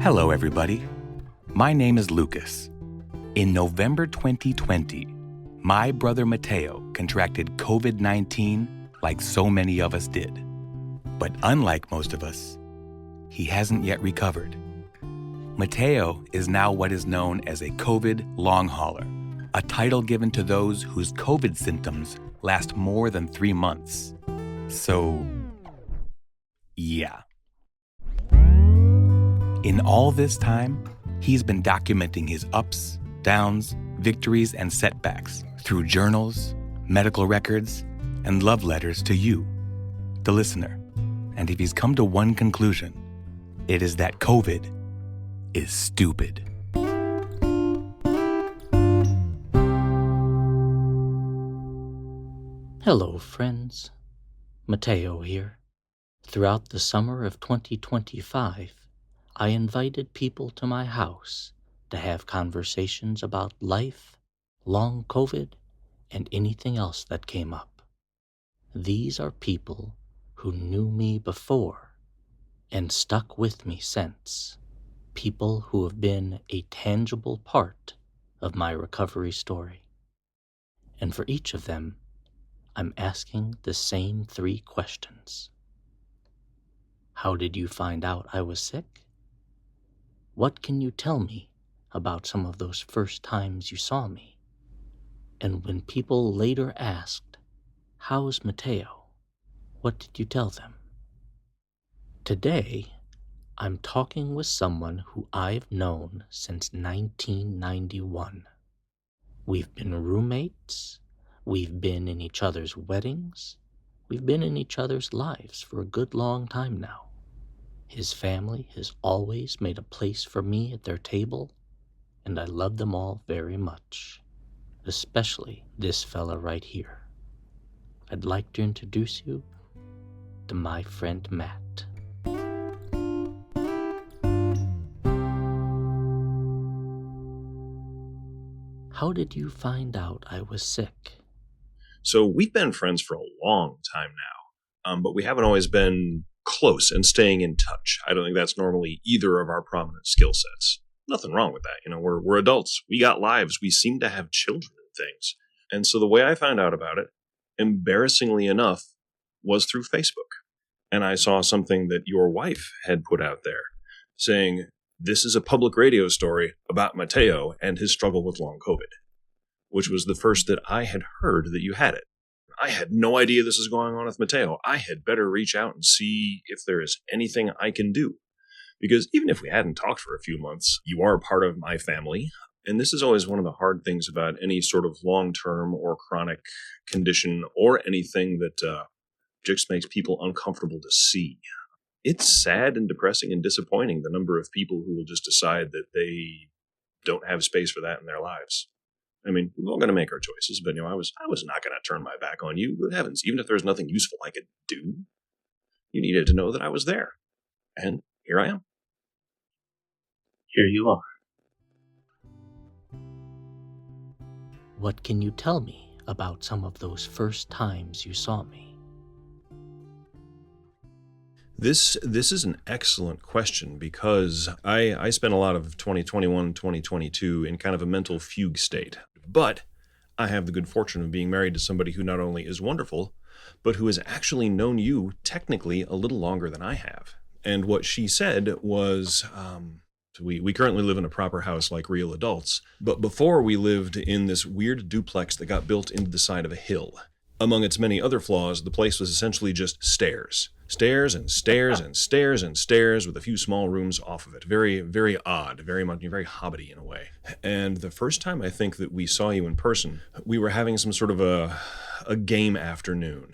Hello, everybody. My name is Lucas. In November 2020, my brother Mateo contracted COVID-19 like so many of us did. But unlike most of us, he hasn't yet recovered. Mateo is now what is known as a COVID long hauler, a title given to those whose COVID symptoms last more than 3 months. So, yeah. In all this time, he's been documenting his ups, downs, victories, and setbacks through journals, medical records, and love letters to you, the listener. And if he's come to one conclusion, it is that COVID is stupid. Hello, friends. Mateo here. Throughout the summer of 2025, I invited people to my house to have conversations about life, long COVID, and anything else that came up. These are people who knew me before and stuck with me since. People who have been a tangible part of my recovery story. And for each of them, I'm asking the same 3 questions. How did you find out I was sick? What can you tell me about some of those first times you saw me? And when people later asked, "How's Mateo?" what did you tell them? Today, I'm talking with someone who I've known since 1991. We've been roommates, we've been in each other's weddings, we've been in each other's lives for a good long time now. His family has always made a place for me at their table, and I love them all very much, especially this fella right here. I'd like to introduce you to my friend Matt. How did you find out I was sick? So we've been friends for a long time now, but we haven't always been close and staying in touch. I don't think that's normally either of our prominent skill sets. Nothing wrong with that. We're adults. We got lives. We seem to have children and things. And so the way I found out about it, embarrassingly enough, was through Facebook. And I saw something that your wife had put out there saying, "This is a public radio story about Mateo and his struggle with long COVID," which was the first that I had heard that you had it. I had no idea this was going on with Mateo. I had better reach out and see if there is anything I can do. Because even if we hadn't talked for a few months, you are part of my family. And this is always one of the hard things about any sort of long-term or chronic condition or anything that just makes people uncomfortable to see. It's sad and depressing and disappointing, the number of people who will just decide that they don't have space for that in their lives. I mean, we're all going to make our choices, but I was not going to turn my back on you. Good heavens, even if there's nothing useful I could do, you needed to know that I was there. And here I am. Here you are. What can you tell me about some of those first times you saw me? This is an excellent question because I spent a lot of 2021, 2022 in kind of a mental fugue state. But I have the good fortune of being married to somebody who not only is wonderful, but who has actually known you technically a little longer than I have. And what she said was, we currently live in a proper house like real adults, but before we lived in this weird duplex that got built into the side of a hill. Among its many other flaws, the place was essentially just stairs. Stairs and stairs and stairs and stairs with a few small rooms off of it. Very, very odd, very hobbity in a way. And the first time I think that we saw you in person, we were having some sort of a game afternoon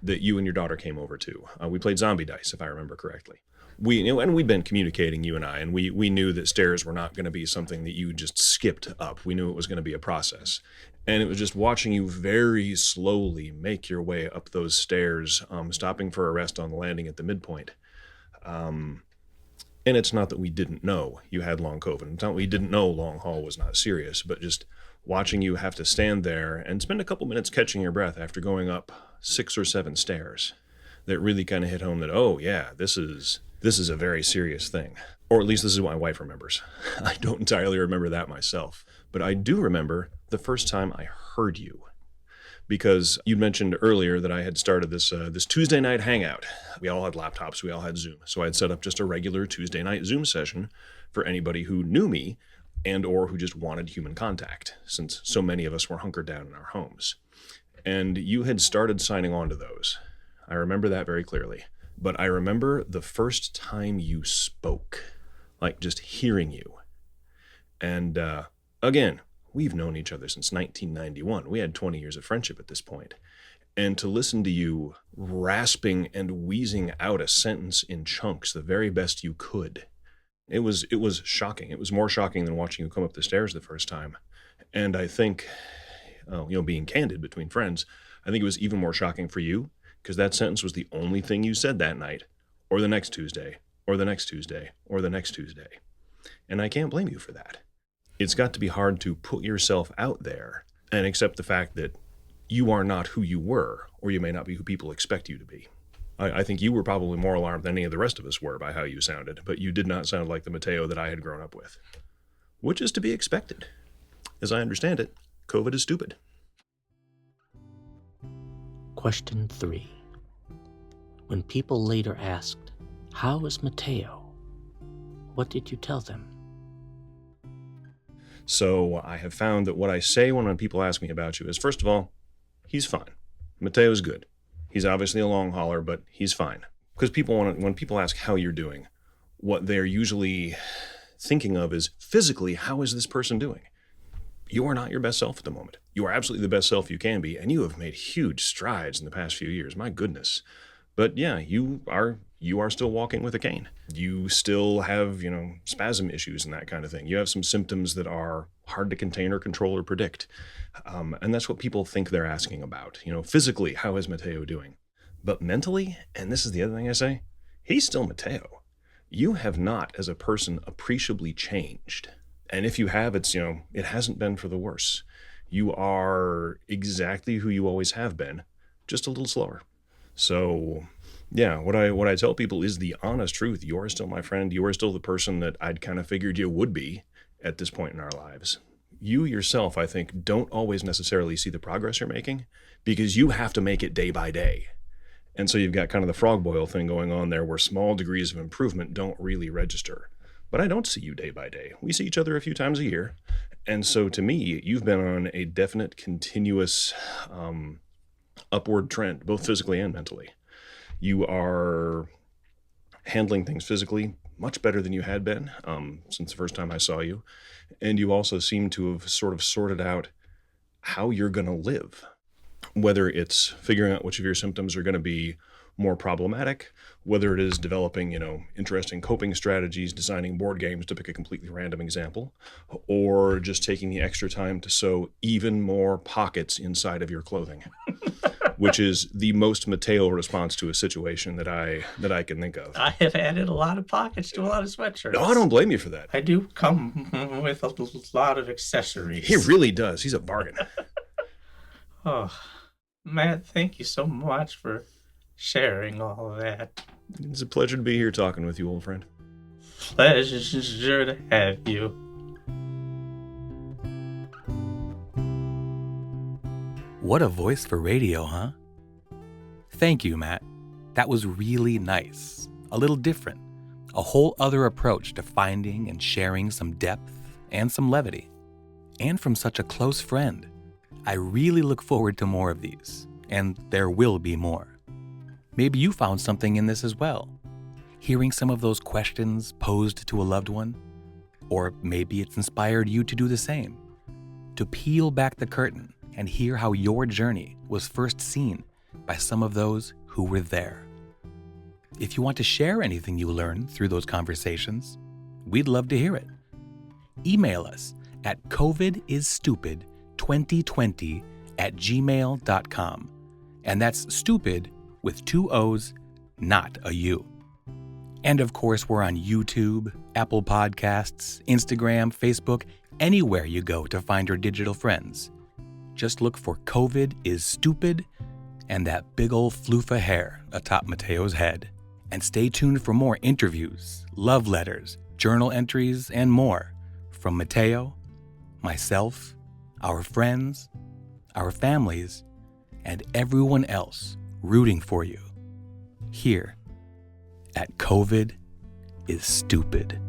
that you and your daughter came over to. We played zombie dice, if I remember correctly. And we've been communicating, you and I, and we knew that stairs were not going to be something that you just skipped up. We knew it was going to be a process. And it was just watching you very slowly make your way up those stairs, stopping for a rest on the landing at the midpoint. And it's not that we didn't know you had long COVID. It's not that we didn't know long haul was not serious, but just watching you have to stand there and spend a couple minutes catching your breath after going up 6 or 7 stairs that really kind of hit home that, oh yeah, this is a very serious thing. Or at least this is what my wife remembers. I don't entirely remember that myself. But I do remember the first time I heard you. Because you mentioned earlier that I had started this Tuesday night hangout. We all had laptops, we all had Zoom. So I had set up just a regular Tuesday night Zoom session for anybody who knew me and or who just wanted human contact, since so many of us were hunkered down in our homes. And you had started signing on to those. I remember that very clearly. But I remember the first time you spoke, like just hearing you. And again, we've known each other since 1991. We had 20 years of friendship at this point. And to listen to you rasping and wheezing out a sentence in chunks the very best you could, it was shocking. It was more shocking than watching you come up the stairs the first time. And I think, being candid between friends, I think it was even more shocking for you because that sentence was the only thing you said that night, or the next Tuesday, or the next Tuesday, or the next Tuesday. And I can't blame you for that. It's got to be hard to put yourself out there and accept the fact that you are not who you were, or you may not be who people expect you to be. I think you were probably more alarmed than any of the rest of us were by how you sounded, but you did not sound like the Mateo that I had grown up with, which is to be expected. As I understand it, COVID is stupid. Question 3. When people later asked, "How is Mateo?" what did you tell them? So I have found that what I say when people ask me about you is, first of all, he's fine. Mateo's good. He's obviously a long hauler, but he's fine. Because when people ask how you're doing, what they're usually thinking of is physically, how is this person doing? You are not your best self at the moment. You are absolutely the best self you can be, and you have made huge strides in the past few years. My goodness. But yeah, you are still walking with a cane. You still have, spasm issues and that kind of thing. You have some symptoms that are hard to contain or control or predict. And that's what people think they're asking about. Physically, how is Mateo doing? But mentally, and this is the other thing I say, he's still Mateo. You have not, as a person, appreciably changed. And if you have, it hasn't been for the worse. You are exactly who you always have been, just a little slower. So, yeah, what I tell people is the honest truth. You are still my friend. You are still the person that I'd kind of figured you would be at this point in our lives. You yourself, I think, don't always necessarily see the progress you're making because you have to make it day by day. And so you've got kind of the frog boil thing going on there where small degrees of improvement don't really register. But I don't see you day by day. We see each other a few times a year. And so to me, you've been on a definite continuous upward trend, both physically and mentally. You are handling things physically much better than you had been since the first time I saw you. And you also seem to have sort of sorted out how you're going to live, whether it's figuring out which of your symptoms are going to be more problematic, whether it is developing, interesting coping strategies, designing board games to pick a completely random example, or just taking the extra time to sew even more pockets inside of your clothing, which is the most Mateo response to a situation that I can think of. I have added a lot of pockets to a lot of sweatshirts. No, I don't blame you for that. I do come with a lot of accessories. He really does. He's a bargain. Oh, Matt, thank you so much for sharing all of that. It's a pleasure to be here talking with you, old friend. Pleasure to have you. What a voice for radio, huh? Thank you, Matt. That was really nice. A little different. A whole other approach to finding and sharing some depth and some levity. And from such a close friend. I really look forward to more of these, and there will be more. Maybe you found something in this as well. Hearing some of those questions posed to a loved one, or maybe it's inspired you to do the same. To peel back the curtain and hear how your journey was first seen by some of those who were there. If you want to share anything you learned through those conversations, we'd love to hear it. Email us at covidisstupid2020@gmail.com. And that's stupid with 2 O's, not a U. And of course, we're on YouTube, Apple Podcasts, Instagram, Facebook, anywhere you go to find your digital friends. Just look for COVID is Stupid and that big old floof of hair atop Mateo's head. And stay tuned for more interviews, love letters, journal entries, and more from Mateo, myself, our friends, our families, and everyone else rooting for you here at COVID is Stupid.